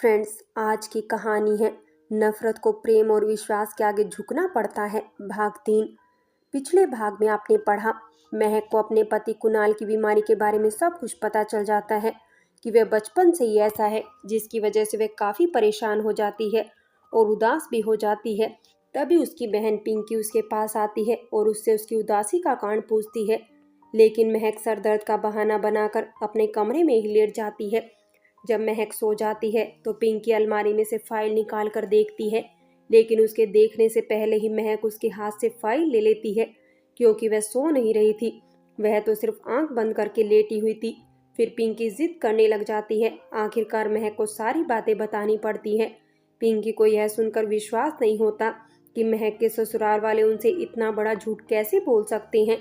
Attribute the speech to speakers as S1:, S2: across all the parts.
S1: Friends, आज की कहानी है नफरत को प्रेम और विश्वास के आगे झुकना पड़ता है, भाग 3। पिछले भाग में आपने पढ़ा, महक को अपने पति कुणाल की बीमारी के बारे में सब कुछ पता चल जाता है कि वह बचपन से ही ऐसा है, जिसकी वजह से वह काफ़ी परेशान हो जाती है और उदास भी हो जाती है। तभी उसकी बहन पिंकी उसके पास आती है और उससे उसकी उदासी का कारण पूछती है, लेकिन महक सर दर्द का बहाना बनाकर अपने कमरे में ही लेट जाती है। जब महक सो जाती है तो पिंकी अलमारी में से फाइल निकाल कर देखती है, लेकिन उसके देखने से पहले ही महक उसके हाथ से फाइल ले लेती है, क्योंकि वह सो नहीं रही थी, वह तो सिर्फ आंख बंद करके लेटी हुई थी। फिर पिंकी जिद करने लग जाती है। आखिरकार महक को सारी बातें बतानी पड़ती हैं। पिंकी को यह सुनकर विश्वास नहीं होता कि महक के ससुराल वाले उनसे इतना बड़ा झूठ कैसे बोल सकते हैं,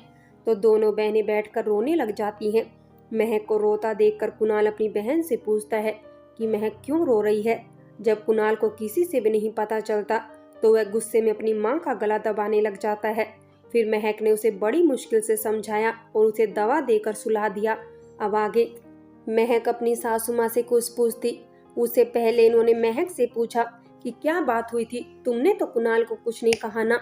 S1: तो दोनों बहनें बैठकर रोने लग जाती हैं। महक को रोता देखकर कुणाल अपनी बहन से पूछता है कि महक क्यों रो रही है। जब कुणाल को किसी से भी नहीं पता चलता तो वह गुस्से में अपनी मां का गला दबाने लग जाता है। फिर महक ने उसे बड़ी मुश्किल से समझाया और उसे दवा देकर सुला दिया। अब आगे महक अपनी सासू माँ से कुछ पूछती, उससे पहले इन्होंने महक से पूछा कि क्या बात हुई थी, तुमने तो कुणाल को कुछ नहीं कहा ना।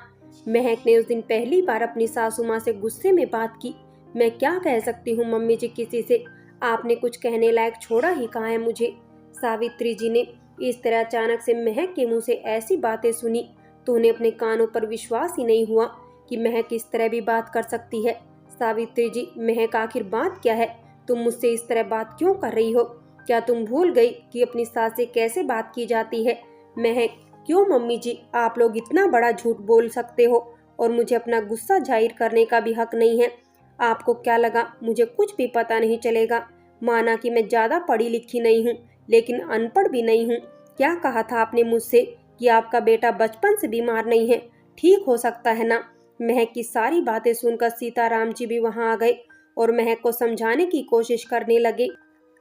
S1: महक ने उस दिन पहली बार अपनी सासू माँ से गुस्से में बात की। मैं क्या कह सकती हूँ मम्मी जी किसी से, आपने कुछ कहने लायक छोड़ा ही कहाँ है मुझे। सावित्री जी ने इस तरह अचानक से महक के मुंह से ऐसी बातें सुनी तो उन्हें अपने कानों पर विश्वास ही नहीं हुआ कि महक इस तरह भी बात कर सकती है। सावित्री जी, महक आखिर बात क्या है, तुम मुझसे इस तरह बात क्यों कर रही हो? क्या तुम भूल गई कि अपनी सास से कैसे बात की जाती है? महक, क्यों मम्मी जी, आप लोग इतना बड़ा झूठ बोल सकते हो और मुझे अपना गुस्सा जाहिर करने का भी हक नहीं है? आपको क्या लगा मुझे कुछ भी पता नहीं चलेगा? माना कि मैं ज़्यादा पढ़ी लिखी नहीं हूँ, लेकिन अनपढ़ भी नहीं हूँ। क्या कहा था आपने मुझसे कि आपका बेटा बचपन से बीमार नहीं है, ठीक हो सकता है ना? महक की सारी बातें सुनकर सीताराम जी भी वहाँ आ गए और महक को समझाने की कोशिश करने लगे।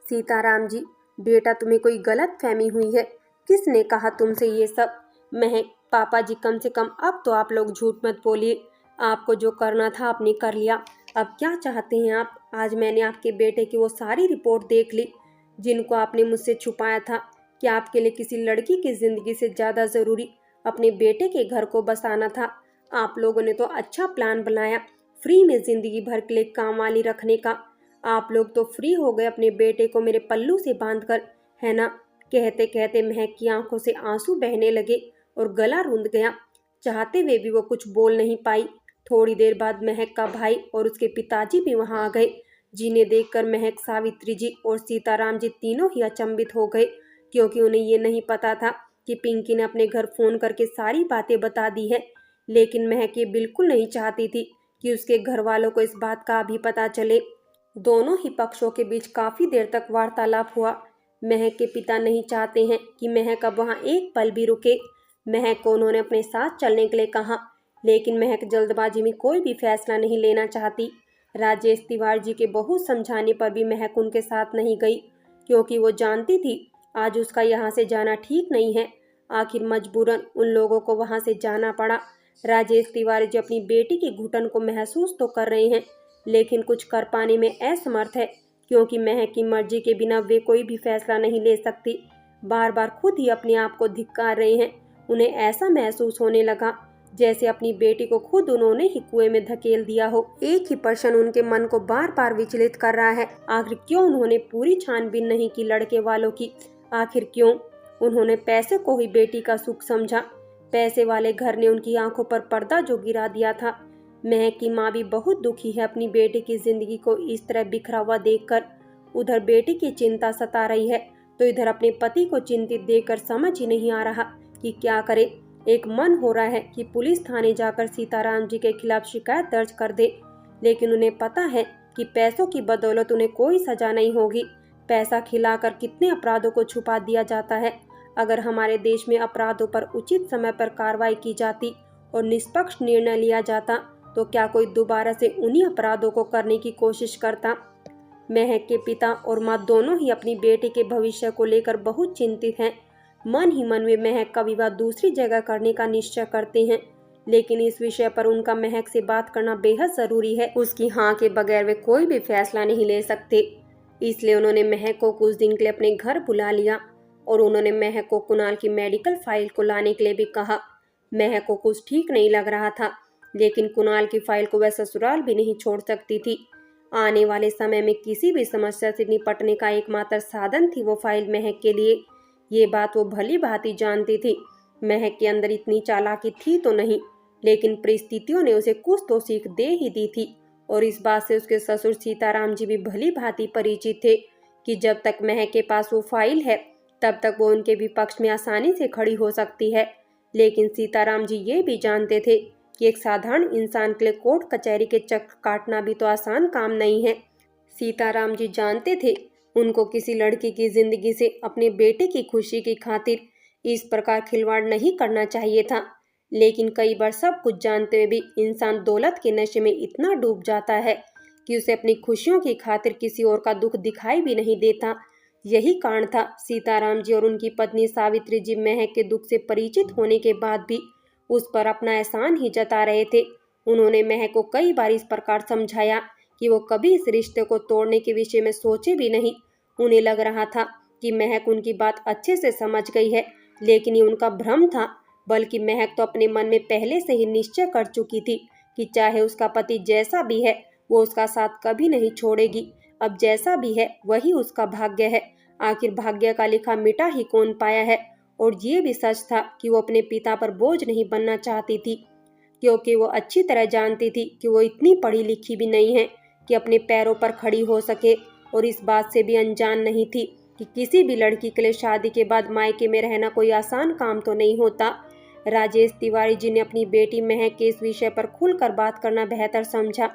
S1: सीताराम जी, बेटा तुम्हें कोई गलत फहमी हुई है, किसने कहा तुमसे ये सब? महक, पापा जी, कम से कम अब तो आप लोग झूठ मत बोलिए, आपको जो करना था आपने कर लिया। अब क्या चाहते हैं आप? आज मैंने आपके बेटे की वो सारी रिपोर्ट देख ली जिनको आपने मुझसे छुपाया था। क्या आपके लिए किसी लड़की की जिंदगी से ज़्यादा ज़रूरी अपने बेटे के घर को बसाना था? आप लोगों ने तो अच्छा प्लान बनाया फ्री में जिंदगी भर के लिए काम वाली रखने का। आप लोग तो फ्री हो गए अपने बेटे को मेरे पल्लू से बांधकर, है ना? कहते कहते महक की आंखों से आंसू बहने लगे और गला रूंध गया। चाहते हुए भी वो कुछ बोल नहीं पाई। थोड़ी देर बाद महक का भाई और उसके पिताजी भी वहां आ गए, जिन्हें देखकर महक, सावित्री जी और सीताराम जी तीनों ही अचंभित हो गए, क्योंकि उन्हें ये नहीं पता था कि पिंकी ने अपने घर फोन करके सारी बातें बता दी है। लेकिन महक ये बिल्कुल नहीं चाहती थी कि उसके घर वालों को इस बात का भी पता चले। दोनों ही पक्षों के बीच काफी देर तक वार्तालाप हुआ। महक के पिता नहीं चाहते हैं कि महक अब वहाँ एक पल भी रुके। महक को उन्होंने अपने साथ चलने के लिए कहा, लेकिन महक जल्दबाजी में कोई भी फैसला नहीं लेना चाहती। राजेश तिवारी जी के बहुत समझाने पर भी महक उनके साथ नहीं गई, क्योंकि वो जानती थी आज उसका यहाँ से जाना ठीक नहीं है। आखिर मजबूरन उन लोगों को वहाँ से जाना पड़ा। राजेश तिवारी जी अपनी बेटी की घुटन को महसूस तो कर रहे हैं, लेकिन कुछ कर पाने में असमर्थ है, क्योंकि महक की मर्जी के बिना वे कोई भी फैसला नहीं ले सकती। बार बार खुद ही अपने आप को धिक्कार रहे हैं। उन्हें ऐसा महसूस होने लगा जैसे अपनी बेटी को खुद उन्होंने ही कुएं में धकेल दिया हो। एक ही प्रश्न उनके मन को बार बार विचलित कर रहा है, आखिर क्यों उन्होंने पूरी छानबीन नहीं की लड़के वालों की? आखिर क्यों उन्होंने पैसे को ही बेटी का सुख समझा? पैसे वाले घर ने उनकी आंखों पर पर्दा जो गिरा दिया था। महक की माँ भी बहुत दुखी है अपनी बेटी की जिंदगी को इस तरह बिखरा हुआ देखकर। उधर बेटी की चिंता सता रही है तो इधर अपने पति को चिंतित देखकर समझ ही नहीं आ रहा कि क्या करे। एक मन हो रहा है कि पुलिस थाने जाकर सीताराम जी के खिलाफ शिकायत दर्ज कर दे, लेकिन उन्हें पता है कि पैसों की बदौलत उन्हें कोई सजा नहीं होगी। पैसा खिलाकर कितने अपराधों को छुपा दिया जाता है। अगर हमारे देश में अपराधों पर उचित समय पर कार्रवाई की जाती और निष्पक्ष निर्णय लिया जाता तो क्या कोई दोबारा से उन्हीं अपराधों को करने की कोशिश करता? महक के पिता और माँ दोनों ही अपनी बेटी के भविष्य को लेकर बहुत चिंतित हैं। मन ही मन में महक का विवाह दूसरी जगह करने का निश्चय करते हैं, लेकिन इस विषय पर उनका महक से बात करना बेहद जरूरी है। उसकी हाँ के बगैर वे कोई भी फैसला नहीं ले सकते। इसलिए उन्होंने महक को कुछ दिन के लिए अपने घर बुला लिया। और उन्होंने महक को कुणाल की मेडिकल फाइल को लाने के लिए भी कहा। महक को कुछ ठीक नहीं लग रहा था, लेकिन कुणाल की फाइल को वह ससुराल भी नहीं छोड़ सकती थी। आने वाले समय में किसी भी समस्या से निपटने का एकमात्र साधन थी वो फाइल महक के लिए। ये बात वो भली भांति जानती थी। महक के अंदर इतनी चालाकी थी तो नहीं, लेकिन परिस्थितियों ने उसे कुछ तो सीख दे ही दी थी। और इस बात से उसके ससुर सीताराम जी भी भली भांति परिचित थे कि जब तक महक के पास वो फाइल है तब तक वो उनके विपक्ष में आसानी से खड़ी हो सकती है। लेकिन सीताराम जी ये भी जानते थे कि एक साधारण इंसान के लिए कोर्ट कचहरी के चक्र काटना भी तो आसान काम नहीं है। सीताराम जी जानते थे उनको किसी लड़की की जिंदगी से अपने बेटे की खुशी की खातिर इस प्रकार खिलवाड़ नहीं करना चाहिए था। लेकिन कई बार सब कुछ जानते हुए भी इंसान दौलत के नशे में इतना डूब जाता है कि उसे अपनी खुशियों की खातिर किसी और का दुख दिखाई भी नहीं देता। यही कारण था सीताराम जी और उनकी पत्नी सावित्री जी महक के दुख से परिचित होने के बाद भी उस पर अपना एहसान ही जता रहे थे। उन्होंने महक को कई बार इस प्रकार समझाया कि वो कभी इस रिश्ते को तोड़ने के विषय में सोचे भी नहीं। उन्हें लग रहा था कि महक उनकी बात अच्छे से समझ गई है, लेकिन ये उनका भ्रम था। बल्कि महक तो अपने मन में पहले से ही निश्चय कर चुकी थी कि चाहे उसका पति जैसा भी है वो उसका साथ कभी नहीं छोड़ेगी। अब जैसा भी है वही उसका भाग्य है। आखिर भाग्य का लिखा मिटा ही कौन पाया है। और ये भी सच था कि वो अपने पिता पर बोझ नहीं बनना चाहती थी, क्योंकि वो अच्छी तरह जानती थी कि वो इतनी पढ़ी लिखी भी नहीं है कि अपने पैरों पर खड़ी हो सके। और इस बात से भी अनजान नहीं थी कि किसी भी लड़की के लिए शादी के बाद मायके में रहना कोई आसान काम तो नहीं होता। राजेश तिवारी जी ने अपनी बेटी महक के इस विषय पर खुलकर बात करना बेहतर समझा।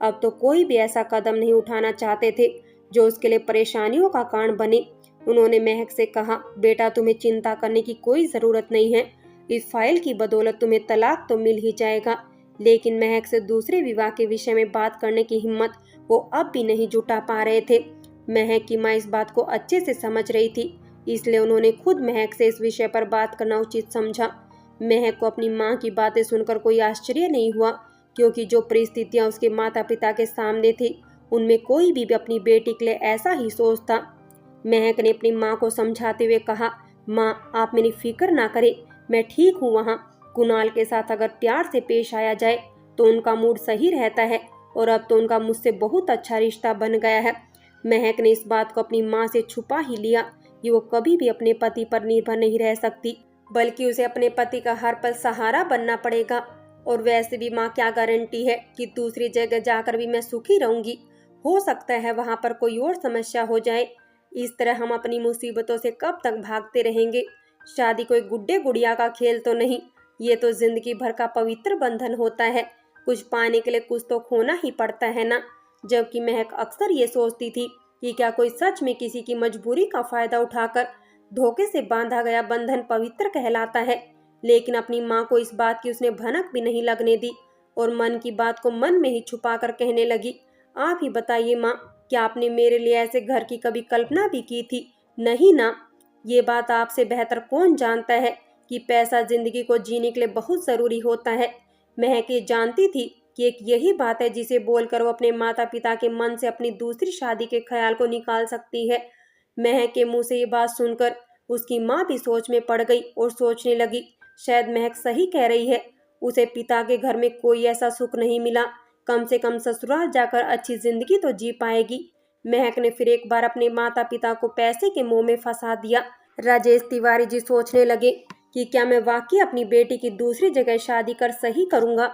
S1: अब तो कोई भी ऐसा कदम नहीं उठाना चाहते थे जो उसके लिए परेशानियों का कारण बने। उन्होंने महक से कहा, बेटा तुम्हें चिंता करने की कोई ज़रूरत नहीं है। इस फाइल की बदौलत तुम्हें तलाक तो मिल ही जाएगा। लेकिन महक से दूसरे विवाह के विषय में बात करने की हिम्मत वो अब भी नहीं जुटा पा रहे थे। महक की माँ इस बात को अच्छे से समझ रही थी, इसलिए उन्होंने खुद महक से इस विषय पर बात करना उचित समझा। महक को अपनी माँ की बातें सुनकर कोई आश्चर्य नहीं हुआ, क्योंकि जो परिस्थितियाँ उसके माता पिता के सामने थी उनमें कोई भी अपनी बेटी के लिए ऐसा ही सोचता। महक ने अपनी माँ को समझाते हुए कहा, माँ आप मेरी फिक्र ना करें, मैं ठीक हूँ। वहाँ कुणाल के साथ अगर प्यार से पेश आया जाए तो उनका मूड सही रहता है, और अब तो उनका मुझसे बहुत अच्छा रिश्ता बन गया है। महक ने इस बात को अपनी माँ से छुपा ही लिया कि वो कभी भी अपने पति पर निर्भर नहीं रह सकती, बल्कि उसे अपने पति का हर पल सहारा बनना पड़ेगा। और वैसे भी माँ क्या गारंटी है कि दूसरी जगह जाकर भी मैं सुखी रहूंगी। हो सकता है वहाँ पर कोई और समस्या हो जाए। इस तरह हम अपनी मुसीबतों से कब तक भागते रहेंगे। शादी कोई गुड्डे गुड़िया का खेल तो नहीं, ये तो जिंदगी भर का पवित्र बंधन होता है। कुछ पाने के लिए कुछ तो खोना ही पड़ता है ना। जबकि महक अक्सर ये सोचती थी कि क्या कोई सच में किसी की मजबूरी का फायदा उठाकर धोखे से बांधा गया बंधन पवित्र कहलाता है। लेकिन अपनी माँ को इस बात की उसने भनक भी नहीं लगने दी, और मन की बात को मन में ही छुपाकर कहने लगी, आप ही बताइए माँ, क्या आपने मेरे लिए ऐसे घर की कभी कल्पना भी की थी? नहीं ना। ये बात आपसे बेहतर कौन जानता है कि पैसा जिंदगी को जीने के लिए बहुत ज़रूरी होता है। महक ये जानती थी कि एक यही बात है जिसे बोलकर वो अपने माता पिता के मन से अपनी दूसरी शादी के ख्याल को निकाल सकती है। महक के मुंह से ये बात सुनकर उसकी माँ भी सोच में पड़ गई और सोचने लगी, शायद महक सही कह रही है। उसे पिता के घर में कोई ऐसा सुख नहीं मिला, कम से कम ससुराल जाकर अच्छी जिंदगी तो जी पाएगी। महक ने फिर एक बार अपने माता पिता को पैसे के मोह में फंसा दिया। राजेश तिवारी जी सोचने लगे कि क्या मैं वाकई अपनी बेटी की दूसरी जगह शादी कर सही करूँगा,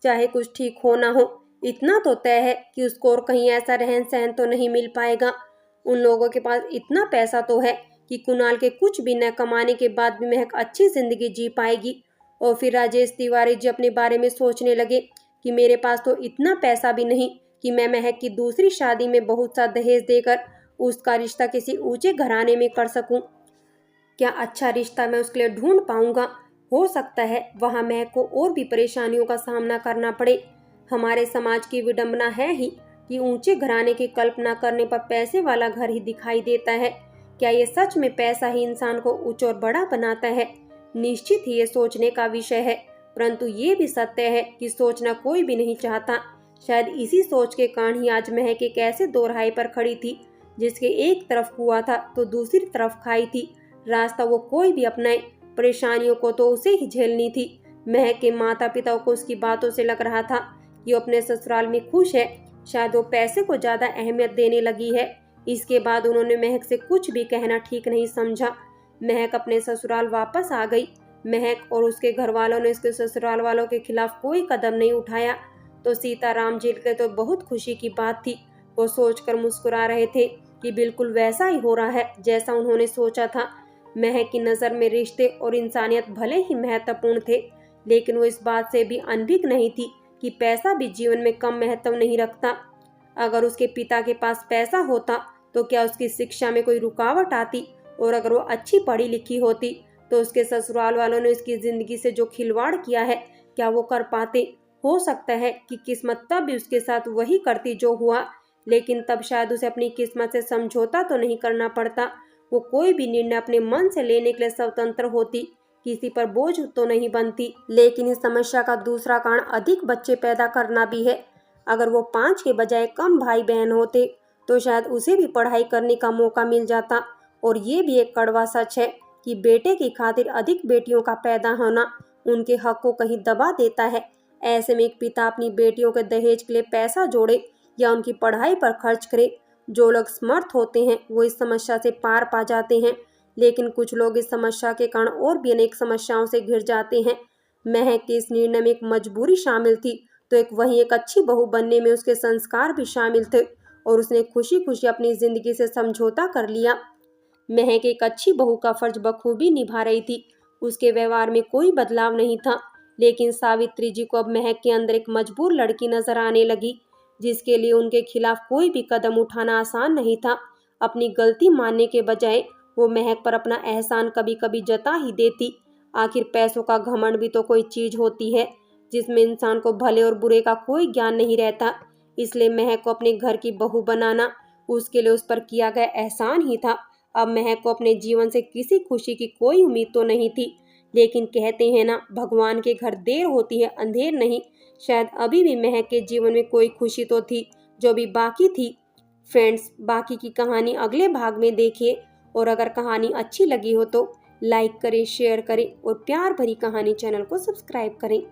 S1: चाहे कुछ ठीक हो ना हो। इतना तो तय है कि उसको और कहीं ऐसा रहन सहन तो नहीं मिल पाएगा। उन लोगों के पास इतना पैसा तो है कि कुणाल के कुछ भी न कमाने के बाद भी महक अच्छी जिंदगी जी पाएगी। और फिर राजेश तिवारी जी अपने बारे में सोचने लगे कि मेरे पास तो इतना पैसा भी नहीं कि मैं महक की दूसरी शादी में बहुत सा दहेज देकर उसका रिश्ता किसी ऊंचे घराने में कर सकूं। क्या अच्छा रिश्ता मैं उसके लिए ढूंढ पाऊंगा। हो सकता है वहाँ महक को और भी परेशानियों का सामना करना पड़े। हमारे समाज की विडंबना है ही कि ऊंचे घराने की कल्पना करने पर पैसे वाला घर ही दिखाई देता है। क्या ये सच में पैसा ही इंसान को ऊंचा और बड़ा बनाता है? निश्चित ही ये सोचने का विषय है, परंतु ये भी सत्य है कि सोचना कोई भी नहीं चाहता। शायद इसी सोच के कारण ही आज महक एक ऐसे दोराहे पर खड़ी थी जिसके एक तरफ कुआं था तो दूसरी तरफ खाई थी। रास्ता वो कोई भी अपनाए, परेशानियों को तो उसे ही झेलनी थी। महक के माता पिता को उसकी बातों से लग रहा था कि वो अपने ससुराल में खुश है। शायद वो पैसे को ज्यादा अहमियत देने लगी है। इसके बाद उन्होंने महक से कुछ भी कहना ठीक नहीं समझा। महक अपने ससुराल वापस आ गई। महक और उसके घर वालों ने उसके ससुराल वालों के खिलाफ कोई कदम नहीं उठाया। तो सीताराम जी के तो बहुत खुशी की बात थी। वो सोचकर मुस्कुरा रहे थे कि बिल्कुल वैसा ही हो रहा है जैसा उन्होंने सोचा था। महक की नज़र में रिश्ते और इंसानियत भले ही महत्वपूर्ण थे, लेकिन वो इस बात से भी अनभिज्ञ नहीं थी कि पैसा भी जीवन में कम महत्व नहीं रखता। अगर उसके पिता के पास पैसा होता तो क्या उसकी शिक्षा में कोई रुकावट आती, और अगर वो अच्छी पढ़ी लिखी होती तो उसके ससुराल वालों ने उसकी जिंदगी से जो खिलवाड़ किया है क्या वो कर पाते। हो सकता है कि किस्मत तब भी उसके साथ वही करती जो हुआ, लेकिन तब शायद उसे अपनी किस्मत से समझौता तो नहीं करना पड़ता। वो कोई भी निर्णय अपने मन से लेने के लिए स्वतंत्र होती, किसी पर बोझ तो नहीं बनती। लेकिन इस समस्या का दूसरा कारण अधिक बच्चे पैदा करना भी है। अगर वो 5 के बजाय कम भाई बहन होते तो शायद उसे भी पढ़ाई करने का मौका मिल जाता। और ये भी एक कड़वा सच है कि बेटे की खातिर अधिक बेटियों का पैदा होना उनके हक को कहीं दबा देता है। ऐसे में एक पिता अपनी बेटियों के दहेज के लिए पैसा जोड़े या उनकी पढ़ाई पर खर्च करे। जो लोग समर्थ होते हैं वो इस समस्या से पार पा जाते हैं, लेकिन कुछ लोग इस समस्या के कारण और भी अनेक समस्याओं से घिर जाते हैं। महक के इस निर्णय में एक मजबूरी शामिल थी, तो वहीं एक अच्छी बहू बनने में उसके संस्कार भी शामिल थे, और उसने खुशी खुशी अपनी जिंदगी से समझौता कर लिया। महक एक अच्छी बहू का फर्ज बखूबी निभा रही थी। उसके व्यवहार में कोई बदलाव नहीं था, लेकिन सावित्री जी को अब महक के अंदर एक मजबूर लड़की नजर आने लगी, जिसके लिए उनके खिलाफ कोई भी कदम उठाना आसान नहीं था। अपनी गलती मानने के बजाय वो महक पर अपना एहसान कभी कभी जता ही देती। आखिर पैसों का घमंड भी तो कोई चीज होती है जिसमें इंसान को भले और बुरे का कोई ज्ञान नहीं रहता। इसलिए महक को अपने घर की बहू बनाना उसके लिए उस पर किया गया एहसान ही था। अब महक को अपने जीवन से किसी खुशी की कोई उम्मीद तो नहीं थी, लेकिन कहते हैं ना, भगवान के घर देर होती है अंधेर नहीं। शायद अभी भी महक के जीवन में कोई खुशी तो थी जो भी बाकी थी। फ्रेंड्स, बाकी की कहानी अगले भाग में देखिए, और अगर कहानी अच्छी लगी हो तो लाइक करें, शेयर करें और प्यार भरी कहानी चैनल को सब्सक्राइब करें।